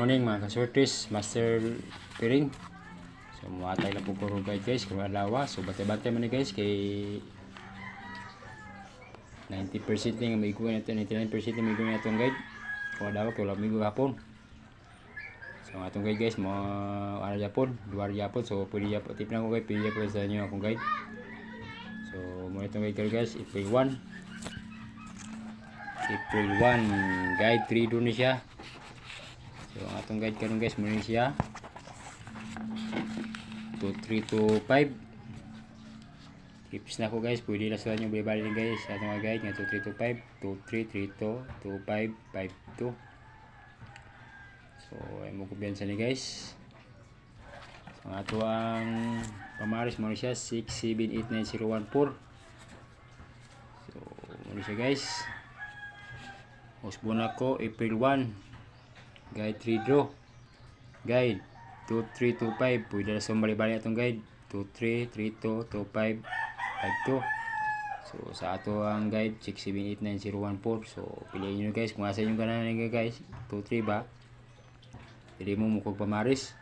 morning mga kasortis, Master Piring. So muatay lang po ko guide guys, kung alawa. So bate-bate man ni guys kay 90% nga maigo natin, 99% nga maigo natin guide. Kung alawa kay wala maigo hapon. So atong guide guys, mo ano Japon, duwar Japon. So pwede Japon, tip na ko guide, pwede Japon sa inyo akong guide. So mo itong guide guys, April 1 guide 3 doon na siya. So ang atong guide karon guys muna siya 2325. Tips na ko guys, pwede na sa inyo bali guys atong guide nga 2325 2332 2552. So ay mo kumpiyansa ni guys. So ang ato ang pamaris muna siya 6789014. So muna siya guys. Usbon ako April 1 guide 3 draw guide 2325. Pwede na sa bali-bali atong guide 23322552. So sa ato ang guide 6789014. So piliin nyo guys kung asa yung ganahan nga guys 23 ba, pili mo mukog pamaris.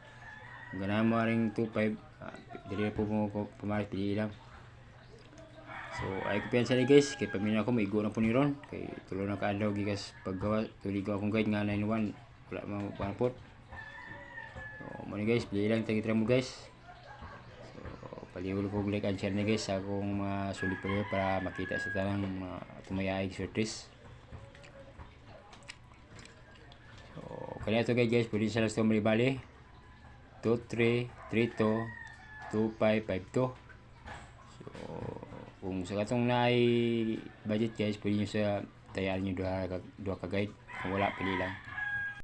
Kung ganahan mo ring 25 dili po mo pamaris, pili lang. So ay kumpiyansa ni guys kay pamilya ko maigo na po ni ron kay tulo na kaadlaw gikas paggawa tulig ko akong guide nga 91 wala mo panapot. So mo ni guys, pili lang tagitra mo guys. So paliwala ko like and share ni guys sa akong mga sulit para makita sa tanang mga tumayay sortis. So kanya to guys, pwede sa last tomri bali 2332 2552. So kung sa katong naay budget guys, pwede nyo sa tayaan nyo duha ka guide. Kung wala, pili lang.